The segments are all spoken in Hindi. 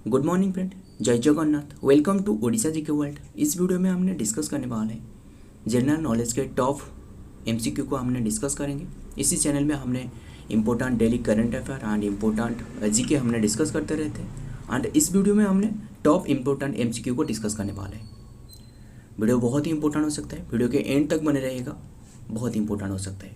गुड मॉर्निंग फ्रेंड, जय Jagannath. Welcome to Odisha GK world. इस वीडियो में हमने डिस्कस करने वाले हैं जनरल नॉलेज के टॉप एमसीक्यू को हमने डिस्कस करेंगे। इसी चैनल में हमने important daily current affair and important GK हमने डिस्कस करते रहते हैं। एंड इस वीडियो में हमने टॉप इंपॉर्टेंट एमसीक्यू को डिस्कस करने वाले हैं। वीडियो बहुत ही इंपॉर्टेंट हो सकता है, वीडियो के एंड तक बने रहेगा, बहुत ही इंपॉर्टेंट हो सकता है।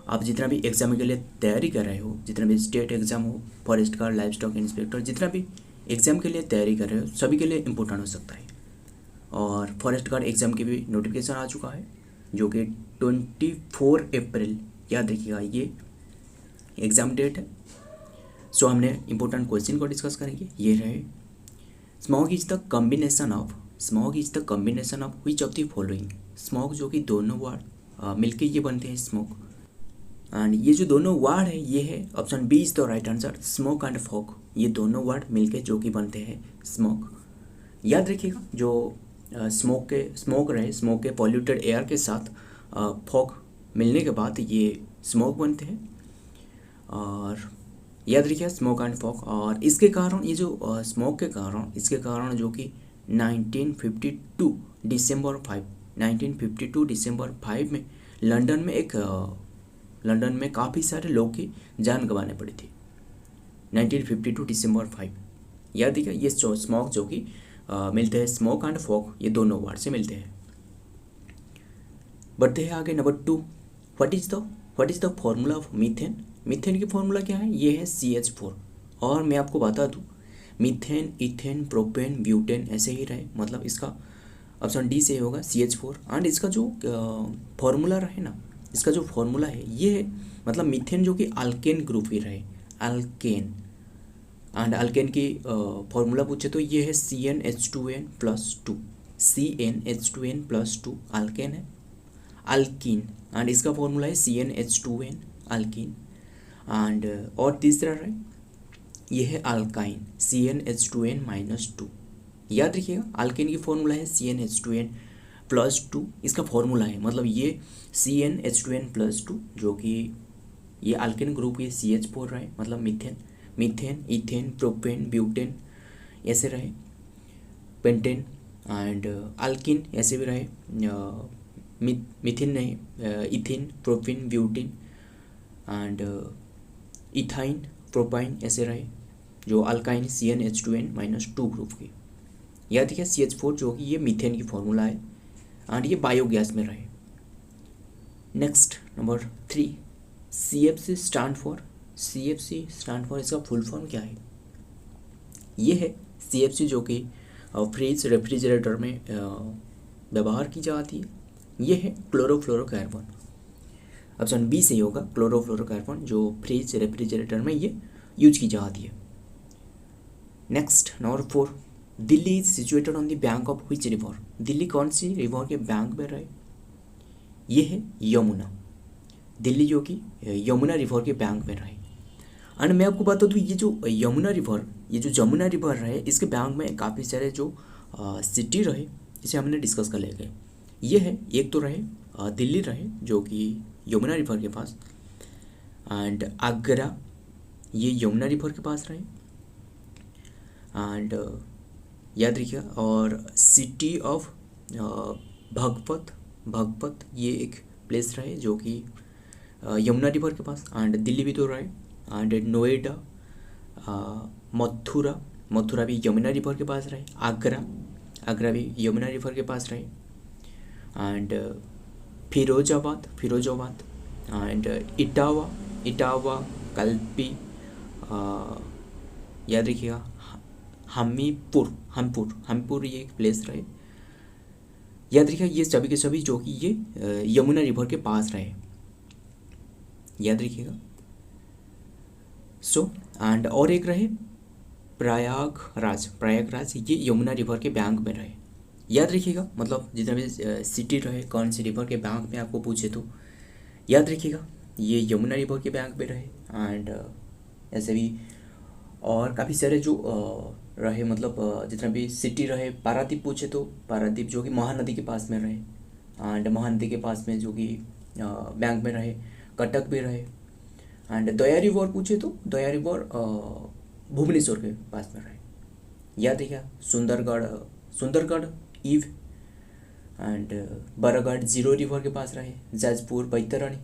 आप जितना भी एग्जाम के लिए तैयारी कर रहे हो, जितना भी स्टेट एग्जाम हो, forest guard, life stock inspector, जितना भी एग्ज़ाम के लिए तैयारी कर रहे हो सभी के लिए इम्पोर्टेंट हो सकता है। और फॉरेस्ट गार्ड एग्ज़ाम की भी नोटिफिकेशन आ चुका है जो कि 24 अप्रैल, याद रखिएगा ये एग्ज़ाम डेट है। सो हमने इम्पोर्टेंट क्वेश्चन को डिस्कस करेंगे। ये रहे, smog is the combination of which of the following. Smog जो कि दोनों वर्ड मिलके ये बनते हैं स्मोक। एंड ये जो दोनों वर्ड है ये है option B is the right answer, smoke and fog. ये दोनों वर्ड मिलके जो कि बनते हैं स्मोक। याद रखिएगा, जो स्मोक के पॉल्यूटेड एयर के साथ फॉग मिलने के बाद ये स्मोक बनते हैं। और याद रखिए स्मोक एंड फॉग। और इसके कारण ये जो स्मोक के कारण, इसके कारण जो कि 1952 डिसम्बर 5 में लंदन में काफ़ी सारे लोग की जान गंवाने पड़ी थी। 1952 डिसम्बर 5। याद रखिए ये स्मोक जो कि मिलते हैं, स्मोक एंड फॉग ये दोनों वर्ड से मिलते हैं। बढ़ते हैं आगे। Number 2, what is the formula of methane. Methane की फॉर्मूला क्या है? ये है CH4। और मैं आपको बता दूँ, मीथेन, इथेन, प्रोपेन, ब्यूटेन ऐसे ही रहे, मतलब इसका ऑप्शन डी से होगा CH4। एंड इसका जो फॉर्मूला रहे ना, इसका जो फॉर्मूला है ये है, मतलब मीथेन जो कि अल्केन ग्रुप ही रहे, अल्केन। एंड अल्केन की फॉर्मूला पूछे तो ये है CnH2n+2, CnH2n+2 अल्केन है, अल्कीन। एंड इसका फॉर्मूला है CnH2n अल्कीन। एंड और तीसरा रहे, ये है अल्काइन, CnH2n-2। याद रखिएगा अल्केन की फॉर्मूला है CnH2n+2, इसका फॉर्मूला है, मतलब ये CnH2n+2 जो कि ये अल्केन ग्रुप ये CH4 रहे, मतलब मीथेन, इथेन, प्रोपेन, ब्यूटेन ऐसे रहे, पेंटेन एंड अल्किन ऐसे भी रहे, मिथिन नहीं, ethene, propene, butene and ethyne, propyne ऐसे रहे, जो अल्काइन CnH2n-2 ग्रुप की। याद रखिए CH4 जो कि ये मीथेन की फॉर्मूला है एंड ये बायोगैस में रहे। Next number 3, CFC stand for. इसका फुल फॉर्म क्या है? ये है CFC जो कि फ्रिज रेफ्रिजरेटर में व्यवहार की जाती है। ये है क्लोरोफ्लोरोकार्बन, ऑप्शन बी से होगा क्लोरोफ्लोरोकार्बन, जो फ्रिज रेफ्रिजरेटर में ये यूज की जाती है। Next number 4, Delhi is situated on the bank of which river. Delhi कौन सी रिवर के बैंक में रहे? ये है यमुना। दिल्ली जो कि यमुना रिवर के बैंक में रहे। एंड मैं आपको बता दूँ, ये जो यमुना रिवर रहे, इसके बैंक में काफ़ी सारे जो सिटी रहे, इसे हमने डिस्कस कर लेंगे। ये है, एक तो रहे दिल्ली रहे जो कि यमुना रिवर के पास, एंड आगरा ये यमुना रिवर के पास रहे। एंड याद रखिएगा, और सिटी ऑफ भगपत ये एक प्लेस रहे जो कि यमुना रिवर के पास। एंड दिल्ली भी तो रहे। एंड नोएडा, मथुरा भी यमुना रिवर के पास रहे। आगरा भी यमुना रिवर के पास रहे। एंड फिरोजाबाद एंड इटावा, कल्पी, याद रखिएगा हमपुर ये एक प्लेस रहे। याद रखिएगा ये सभी के सभी जो कि ये यमुना रिवर के पास रहे, याद रखिएगा। सो एंड और एक रहे प्रयागराज ये यमुना रिवर के बैंक में रहे। याद रखिएगा, मतलब जितना भी सिटी रहे कौन सी रिवर के बैंक में आपको पूछे तो याद रखिएगा ये यमुना रिवर के बैंक में रहे। एंड ऐसे भी और काफ़ी सारे जो रहे, मतलब जितना भी सिटी रहे, पारादीप पूछे तो पारादीप जो कि महानदी के पास में रहे। एंड महानदी के पास में जो कि बैंक में रहे, कटक भी रहे। एंड दया रिवर पूछे तो दया रिवर भुवनेश्वर के पास में रहे। याद रखिएगा। सुंदरगढ़ ईव एंड बरगढ़ जीरो रिवर के पास रहे। जाजपुर बैतरणी,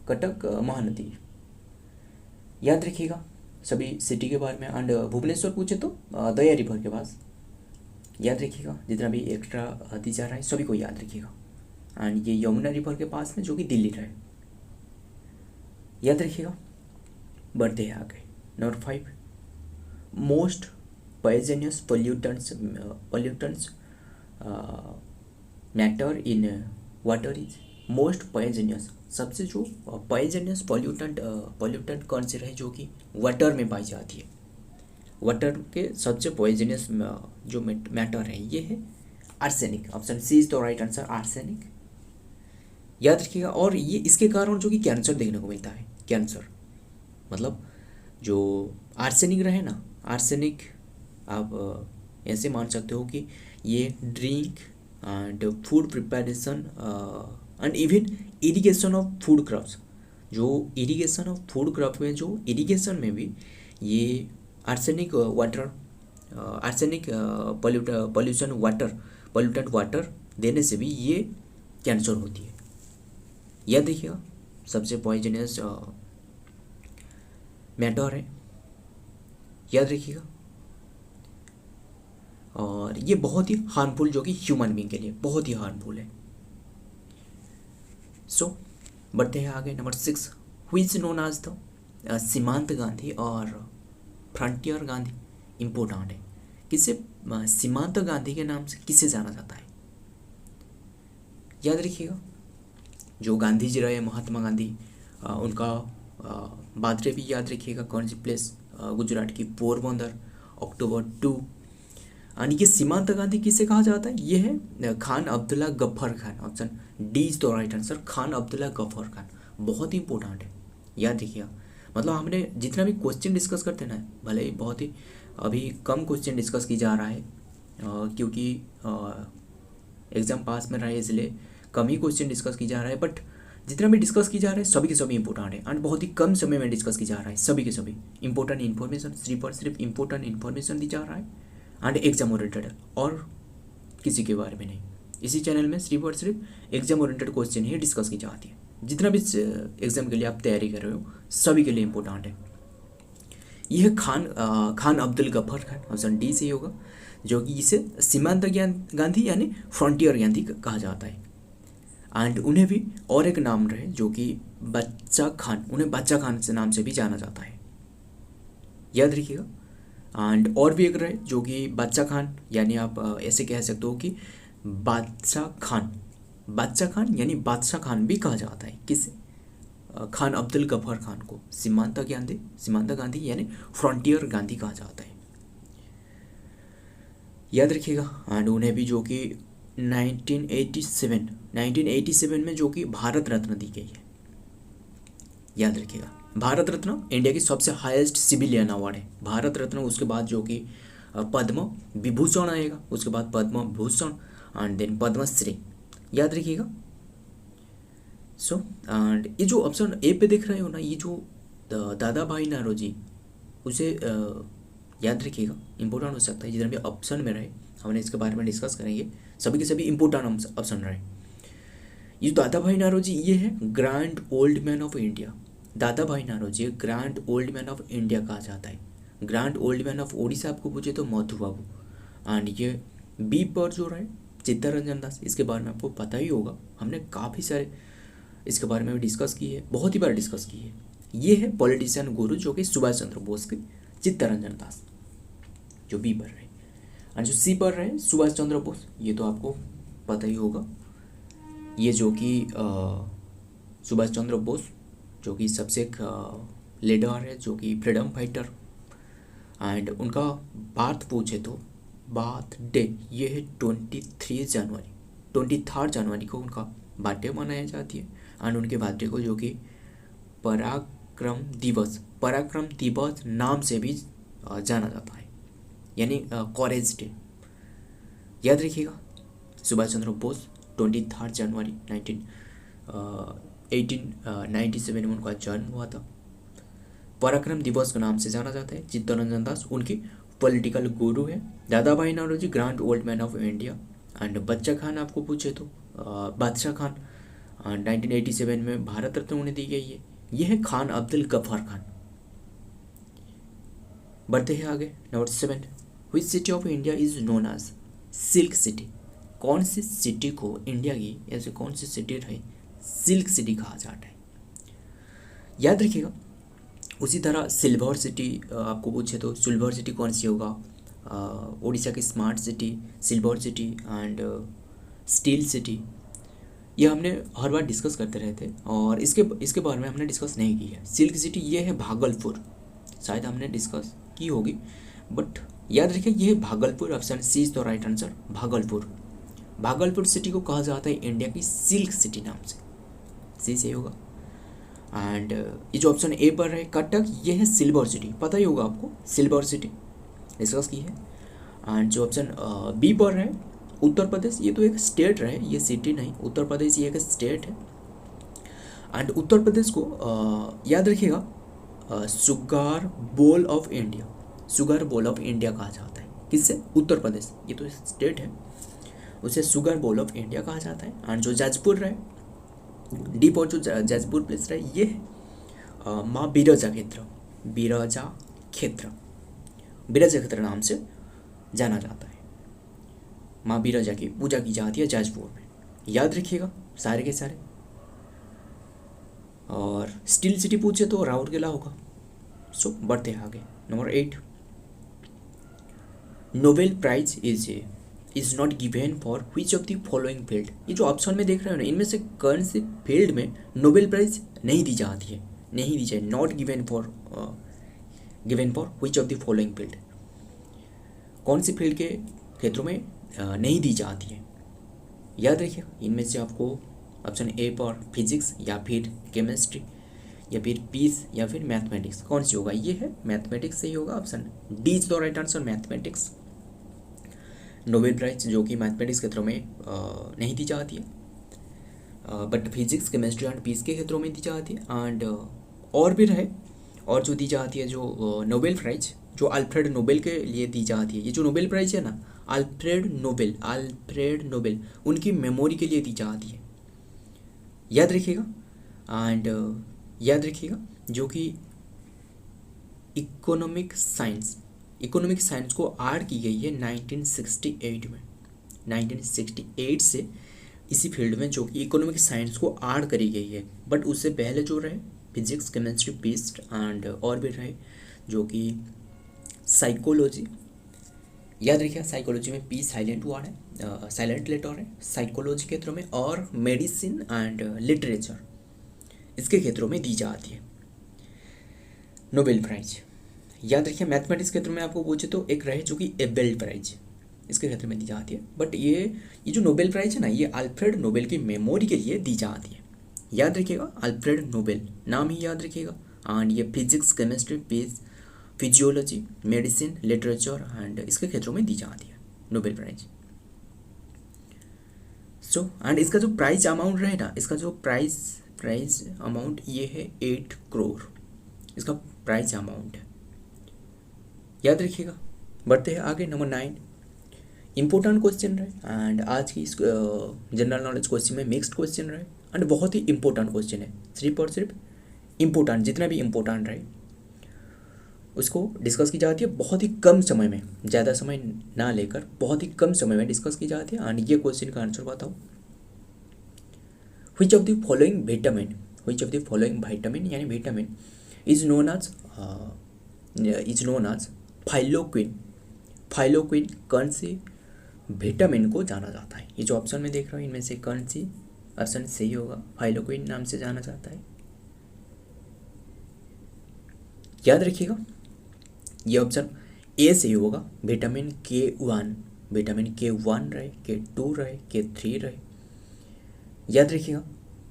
कटक महानदी। याद रखिएगा सभी सिटी के बारे में। एंड भुवनेश्वर पूछे तो दया रिवर के पास। याद रखिएगा जितना भी एक्स्ट्रा दी जा रहा है सभी को याद रखिएगा। एंड ये यमुना रिवर के पास में जो कि दिल्ली रहे। याद रखिएगा। बढ़ते हैं आगे। Number 5, most poisonous pollutants matter in water is. Most poisonous, सबसे जो पॉइजनियस पोल्यूटेंट कौन से रहे जो कि वाटर में पाई जाती है। वाटर के सबसे पॉइजनियस जो मैटर है ये है arsenic. Option C is the right answer, arsenic. याद रखिएगा। और ये इसके कारण जो कि कैंसर देखने को मिलता है। कैंसर मतलब जो आर्सेनिक रहे ना, आर्सेनिक आप ऐसे मान सकते हो कि ये drink and food preparation and even irrigation of food crops, जो इरिगेशन ऑफ फूड क्रॉप में, जो इरिगेशन में भी ये arsenic water, arsenic pollutant water देने से भी ये कैंसर होती है। याद रखिएगा सबसे पॉइजनियस मैटर है। याद रखिएगा। और ये बहुत ही हार्मफुल, जो कि ह्यूमन बीइंग के लिए बहुत ही हार्मफुल है। सो बढ़ते हैं आगे। Number 6, who is known as the Seemant Gandhi और फ्रंटियर गांधी। इम्पोर्टेंट है। किसे सीमांत गांधी के नाम से किसे जाना जाता है? याद रखिएगा जो गांधी जी रहे, महात्मा गांधी, उनका बर्थडे भी याद रखिएगा। कौन सी प्लेस? गुजरात की पोरबंदर, अक्टूबर 2। और ये सीमांत गांधी किसे कहा जाता है? ये है Khan Abdullah Ghaffar Khan. Option D is the right answer, Khan Abdullah Ghaffar Khan. बहुत ही इंपॉर्टेंट है, याद रखिएगा। मतलब हमने जितना भी क्वेश्चन डिस्कस करते हैं ना, भले ही बहुत ही अभी कम क्वेश्चन डिस्कस की जा रहा है क्योंकि एग्ज़ाम पास में रहा है, इसलिए कम ही क्वेश्चन डिस्कस की जा रहा है। बट जितना भी डिस्कस की जा रहा है सभी के सभी इंपॉर्टेंट है एंड बहुत ही कम समय में डिस्कस की जा रहा है। सभी के सभी इंपॉर्टेंट इन्फॉर्मेशन, सिर्फ इंपॉर्टेंट इन्फॉर्मेशन दी जा रहा है एंड एग्जाम ओरिएंटेड है और किसी के बारे में नहीं। इसी चैनल में सिर्फ और सिर्फ एग्जाम ओरिएंटेड क्वेश्चन ही डिस्कस की जाती है। जितना भी एग्जाम के लिए आप तैयारी कर रहे हो सभी के लिए इंपॉर्टेंट है। यह खान अब्दुल गफ्फर खान, ऑप्शन डी से होगा, जो कि इसे सीमांत गांधी यानी फ्रंटियर गांधी कहा जाता है। एंड उन्हें भी और एक नाम रहे जो कि बच्चा खान, उन्हें बच्चा खान से नाम से भी जाना जाता है। याद रखिएगा। एंड और भी एक रहे जो कि बच्चा खान, यानी आप ऐसे कह सकते हो कि बादशाह खान यानी बादशाह खान भी कहा जाता है। किसे? खान अब्दुल गफ्फर खान को सीमांत गांधी यानी फ्रंटियर गांधी कहा जाता है। याद रखिएगा। एंड उन्हें भी जो कि 1987 में जो कि भारत रत्न दी गई है। याद रखिएगा। भारत रत्न इंडिया की सबसे हाईएस्ट सिविलियन अवार्ड है, भारत रत्न। उसके बाद जो कि पद्म विभूषण आएगा, उसके बाद पद्म भूषण एंड देन पद्मश्री। याद रखिएगा। सो एंड ये जो ऑप्शन ए पे देख रहे हो ना, ये जो दादा भाई नौरोजी, उसे याद रखिएगा, इंपॉर्टेंट हो सकता है। जितना भी ऑप्शन में रहे हमने इसके बारे में डिस्कस करेंगे, सभी के सभी इंपॉर्टेंट ऑप्शन रहे। ये दादा भाई नौरोजी ये है grand old man of India. Dadabhai Naoroji grand old man of India कहा जाता है। Grand old man of Odisha आपको पूछे तो मधु बाबू। एंड ये बी पर जो रहे चित्तरंजन दास, इसके बारे में आपको पता ही होगा, हमने काफ़ी सारे इसके बारे में भी डिस्कस की है, बहुत ही बार डिस्कस की है। ये है पॉलिटिशियन गुरु जो कि सुभाष चंद्र बोस के चित्तरंजन दास, जो बी पर रहे। और जो सी पर रहे सुभाष चंद्र बोस, ये तो आपको पता ही होगा। ये जो कि सुभाष चंद्र बोस जो कि सबसे एक लीडर है, जो कि फ्रीडम फाइटर। एंड उनका बात पूछे तो बर्थडे ये है 23 जनवरी को उनका बर्थडे मनाया जाती है। एंड उनके बर्थडे को जो कि पराक्रम दिवस नाम से भी जाना जाता है, यानी कॉरेज डे। याद रखिएगा। सुभाष चंद्र बोस 23 जनवरी 1897 में उनका जन्म हुआ था। पराक्रम दिवस के नाम से जाना जाता है। चित्तरंजन दास उनकी पॉलिटिकल गुरु है। Dadabhai Naoroji grand old man of India. And Bacha Khan आपको पूछे तो बादशाह खान 1987 में भारत रत्न उन्हें दी गई है। यह है खान अब्दुल गफ्फार खान। बढ़ते हैं आगे। Number 7, which city of India is known as silk city. कौन सी सिटी को इंडिया की ऐसे कौन सी सिटी रहे सिल्क सिटी कहा जाता है? याद रखिएगा। उसी तरह सिल्वर सिटी आपको पूछे तो सिल्वर सिटी कौन सी होगा? उड़ीसा की smart city, silver city and steel city. ये हमने हर बार डिस्कस करते रहते हैं और इसके बारे में हमने डिस्कस नहीं की है। सिल्क सिटी ये है भागलपुर, शायद हमने डिस्कस की होगी बट याद रखिए ये है Bhagalpur. Option C is the right answer, Bhagalpur. Bhagalpur city को कहा जाता है इंडिया की सिल्क सिटी नाम से, सी सही होगा। एंड ये जो ऑप्शन ए पर है कटक, ये है सिल्वर सिटी, पता ही होगा आपको, सिल्वर सिटी डिस्कस की है। एंड जो ऑप्शन बी पर है उत्तर प्रदेश, ये तो एक स्टेट रहे, ये सिटी नहीं, उत्तर प्रदेश ये एक स्टेट है। एंड उत्तर प्रदेश को याद रखिएगा sugar bowl of India, sugar bowl of India कहा जाता है। किससे? उत्तर प्रदेश, ये तो स्टेट है, उसे सुगर बोल ऑफ इंडिया कहा जाता है। एंड जो जाजपुर रहे डी पर जो जाजपुर प्लेस रहे ये है माँ बिरजा क्षेत्र, बिरजा क्षेत्र, बिरजा क्षेत्र नाम से जाना जाता है। माँ बिरजा की पूजा की जाती है जाजपुर में, याद रखिएगा सारे के सारे। और स्टील सिटी पूछे तो राउरकेला होगा। सो बढ़ते हैं आगे। Number 8, Nobel prize is not given for which of the following field. ये जो ऑप्शन में देख रहे हो ना, इनमें से कौन से फील्ड में नोबेल प्राइज नहीं दी जाती है, नहीं दी जाए, not given for which of the following field, कौन सी फील्ड के क्षेत्रों में नहीं दी जाती है? याद रखिए इनमें से आपको ऑप्शन ए पर फिजिक्स या फिर केमिस्ट्री या फिर पीस या फिर मैथमेटिक्स कौन सी होगा? ये है मैथमेटिक्स सही होगा, option D is the right answer, mathematics. Nobel prize जो कि मैथमेटिक्स क्षेत्रों में नहीं दी जाती है but physics chemistry and peace के क्षेत्रों में दी जाती है। एंड और भी रहे, और जो दी जाती है जो नोबेल प्राइज जो अल्फ्रेड नोबेल के लिए दी जाती है, ये जो नोबेल प्राइज है ना अल्फ्रेड नोबेल उनकी मेमोरी के लिए दी जाती है, याद रखिएगा। एंड याद रखिएगा जो कि इकोनॉमिक साइंस को ऐड की गई है 1968 में, 1968 से इसी फील्ड में जो कि इकोनॉमिक साइंस को ऐड करी गई है। बट उससे पहले जो रहे फिजिक्स केमिस्ट्री पीस एंड और भी रहे जो कि साइकोलॉजी, याद रखिए साइकोलॉजी में पी साइलेंट वर्ड है, साइलेंट लेटर है साइकोलॉजी के क्षेत्रों में, और मेडिसिन एंड लिटरेचर इसके क्षेत्रों में दी जाती है नोबेल प्राइज। याद रखिए मैथमेटिक्स क्षेत्र में आपको पूछे तो एक रहे जो कि एबेल प्राइज इसके क्षेत्र में दी जाती है। बट ये जो नोबेल प्राइज है ना ये अल्फ्रेड नोबेल की मेमोरी के लिए दी जाती है, याद रखिएगा अल्फ्रेड नोबेल नाम ही याद रखिएगा। एंड ये physics chemistry peace physiology medicine literature and इसके क्षेत्रों में दी जाती है नोबेल प्राइज। सो एंड इसका जो प्राइज अमाउंट रहे ना, इसका जो प्राइज अमाउंट ये है 8 करोड़ इसका प्राइज अमाउंट है, याद रखिएगा। बढ़ते हैं आगे। नंबर 9, इंपॉर्टेंट क्वेश्चन रहे एंड आज की इस जनरल नॉलेज क्वेश्चन में मिक्स्ड क्वेश्चन रहे एंड बहुत ही इंपॉर्टेंट क्वेश्चन है, सिर्फ और सिर्फ इंपॉर्टेंट, जितना भी इंपॉर्टेंट रहे उसको डिस्कस की जाती है बहुत ही कम समय में, ज़्यादा समय ना लेकर बहुत ही कम समय में डिस्कस की जाती है। एंड ये क्वेश्चन का आंसर बताओ, which of the following vitamin यानी विटामिन इज नोन एज फाइलोक्विन कौन सी विटामिन को जाना जाता है? ये जो ऑप्शन में देख रहा हूँ इनमें से कौन सी ऑप्शन सही होगा? फाइलोक्विन नाम से जाना जाता है, याद रखिएगा ये ऑप्शन ए सही होगा। विटामिन K1 रहे, K2 रहे, K3 रहे, याद रखिएगा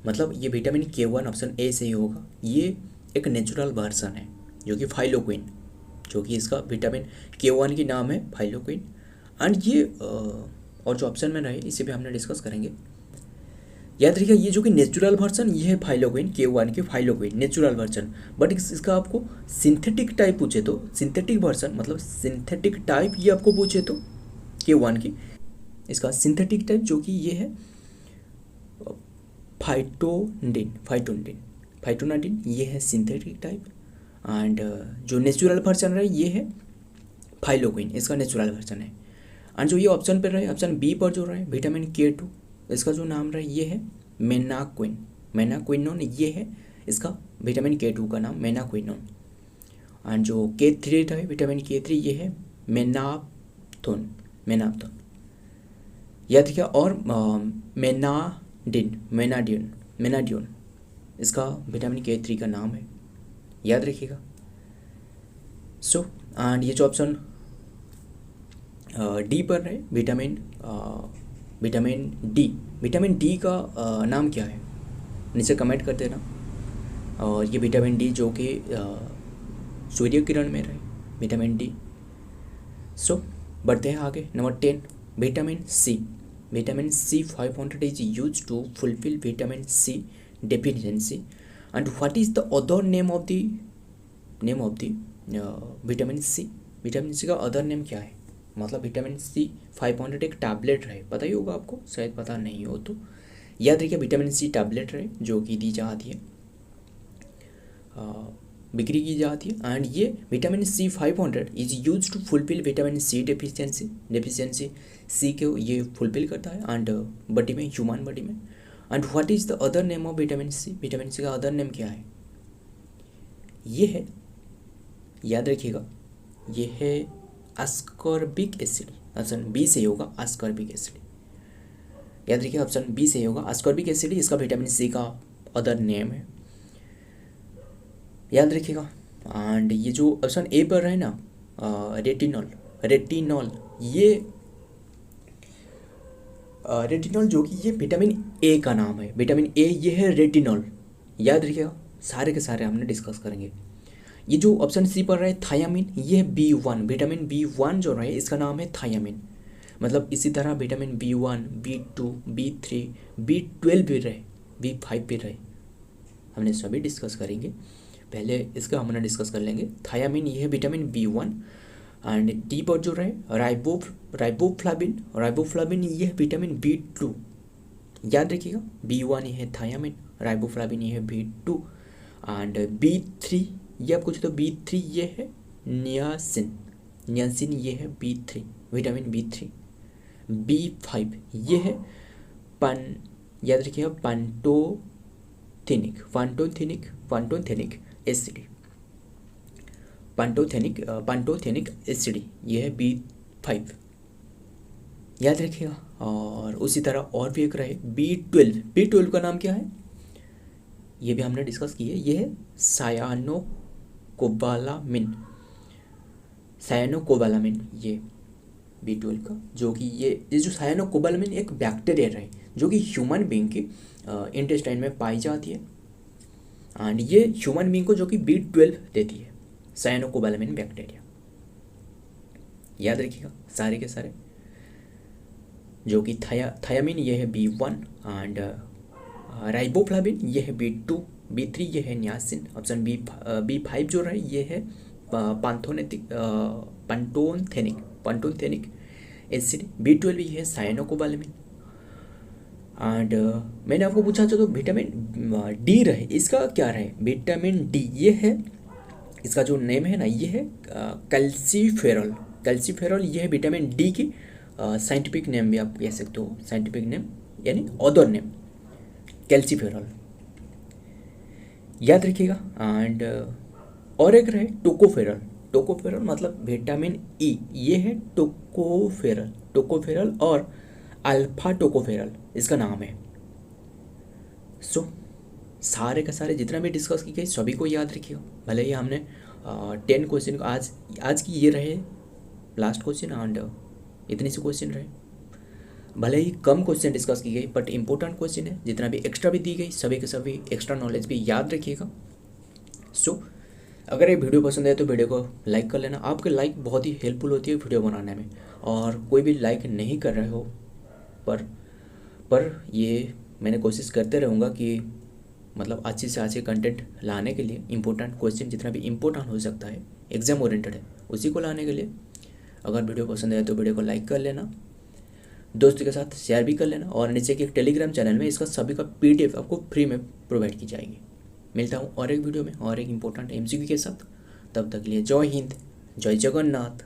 मतलब ये विटामिन K1 ऑप्शन ए सही होगा। ये एक नेचुरल वर्सन है जो कि फाइलोक्विन, जो कि इसका विटामिन K1 की नाम है फाइलोक्विन। एंड ये और जो ऑप्शन में रहे इसे भी हमने डिस्कस करेंगे। याद रखिए ये जो कि नेचुरल वर्जन ये है फाइलोक्विन K1 के फाइलोक्विन नेचुरल वर्जन, बट इसका आपको सिंथेटिक टाइप पूछे तो सिंथेटिक वर्जन मतलब सिंथेटिक टाइप ये आपको पूछे तो K1 की इसका सिंथेटिक टाइप जो कि ये है फाइटोनाइडिन ये है सिंथेटिक टाइप। एंड जो नेचुरल वर्जन है ये है फाइलोक्विन, इसका नेचुरल वर्जन है। एंड जो ये ऑप्शन पर रहे ऑप्शन बी पर जो रहे विटामिन K2 इसका जो नाम रहे ये है मेनाक्विनोन ये है इसका विटामिन K2 का नाम मेनाक्विनोन। एंड जो K3 रहे विटामिन K3 ये है मेनाप्थोन याद रखिए। और मेनाडियन इसका विटामिन K3 का नाम है, याद रखिएगा। सो एंड ये जो ऑप्शन डी पर है विटामिन डी का नाम क्या है नीचे कमेंट कर देना। और ये विटामिन डी जो कि सूर्य किरण में रहे विटामिन डी। सो बढ़ते हैं आगे। Number 10 vitamin C 500 is used to fulfill vitamin C deficiency. And what is the other name of the vitamin C का अदर नेम क्या है? मतलब विटामिन सी 500 एक टैबलेट रहे, पता ही होगा आपको, शायद पता नहीं हो तो याद रखिए विटामिन सी टैबलेट रहे जो कि दी जाती है, बिक्री की जाती है। एंड ये vitamin C 500 is use to fulfil vitamin C deficiency C के ये फुलफिल करता है एंड बॉडी में, ह्यूमन बॉडी में। And what is the other name of vitamin C का अदर नेम क्या है? ये है, याद रखिएगा, ये है अस्कॉर्बिक एसिड। ऑप्शन बी से होगा अस्कॉर्बिक एसिड, याद रखिए ऑप्शन बी से होगा अस्कॉर्बिक एसिड, इसका विटामिन सी का अदर नेम है, याद रखिएगा। एंड ये जो ऑप्शन ए पर है ना रेटिनॉल जो कि ये विटामिन ए का नाम है, विटामिन ए ये है रेटिनॉल, याद रखिएगा। सारे के सारे हमने डिस्कस करेंगे। ये जो ऑप्शन सी पर रहे थायामिन ये है B1, विटामिन B1 जो रहे इसका नाम है थायामिन। मतलब इसी तरह vitamin B1, B2, B3, B12 भी रहे, B5 भी रहे, हमने सभी डिस्कस करेंगे। पहले इसका हमने डिस्कस कर लेंगे। थायामिन ये है विटामिन B1 एंड डी पर जो रहे राइबोफ्लाविन ये है विटामिन B2, याद रखिएगा। B1 ये है थायामिन, राइबोफ्लाविन ये है B2 एंड B3 ये आपको तो B3 ये है नियासिन ये है B3 विटामिन B3। B5 ये है याद रखिएगा पांटोथेनिक एसिड ये है B5, याद रखिएगा। और उसी तरह और भी एक रहे B12 का नाम क्या है ये भी हमने डिस्कस की है, ये है सायानोकोबालामिन ये B12 का, जो कि ये जो सायानोकोबालामिन एक बैक्टीरिया है जो कि ह्यूमन बीइंग के इंटेस्टाइन में पाई जाती है एंड ये ह्यूमन बीइंग को जो कि B12 देती है, सायानोकोबालामिन बैक्टीरिया, याद रखिएगा सारे के सारे। जो कि थायामिन ये है B1 एंड राइबोफ्लाविन ये है B2, B3 ये है नियासिन, ऑप्शन B5 जो रहे ये है पांटोथेनिक एसिड, B12 ये है सायानोकोबालामिन। एंड मैंने आपको पूछा तो विटामिन डी रहे, इसका क्या रहे? विटामिन डी ये है, इसका जो नेम है ना ये है कैल्सीफेरॉल ये है विटामिन डी की साइंटिफिक नेम भी आप कह सकते हो, साइंटिफिक नेम यानी अदर नेम कैल्सीफेरॉल, याद रखिएगा। एंड और एक रहे टोकोफेरॉल मतलब विटामिन ई ये है टोकोफेरॉल और अल्फा टोकोफेरॉल इसका नाम है। सो सारे का सारे जितना भी डिस्कस की गई सभी को याद रखिएगा। भले ही हमने 10 क्वेश्चन को आज की ये रहे लास्ट क्वेश्चन एंड इतने से क्वेश्चन रहे, भले ही कम क्वेश्चन डिस्कस की गई बट इंपॉर्टेंट क्वेश्चन है, जितना भी एक्स्ट्रा भी दी गई सभी के सभी एक्स्ट्रा नॉलेज भी याद रखिएगा। सो अगर ये वीडियो पसंद है तो वीडियो को लाइक कर लेना, आपके लाइक बहुत ही हेल्पफुल होती है वीडियो बनाने में। और कोई भी लाइक नहीं कर रहे हो पर ये मैंने कोशिश करते रहूँगा कि मतलब अच्छी से अच्छे कंटेंट लाने के लिए इम्पोर्टेंट क्वेश्चन जितना भी इम्पोर्टेंट हो सकता है, एग्ज़ाम ओरिएंटेड है, उसी को लाने के लिए। अगर वीडियो पसंद आए तो वीडियो को लाइक कर लेना, दोस्तों के साथ शेयर भी कर लेना, और नीचे के एक टेलीग्राम चैनल में इसका सभी का PDF आपको फ्री में प्रोवाइड की जाएगी। मिलता हूँ और एक वीडियो में और एक इम्पोर्टेंट MCQ के साथ। तब तक के लिए जय हिंद, जय जगन्नाथ।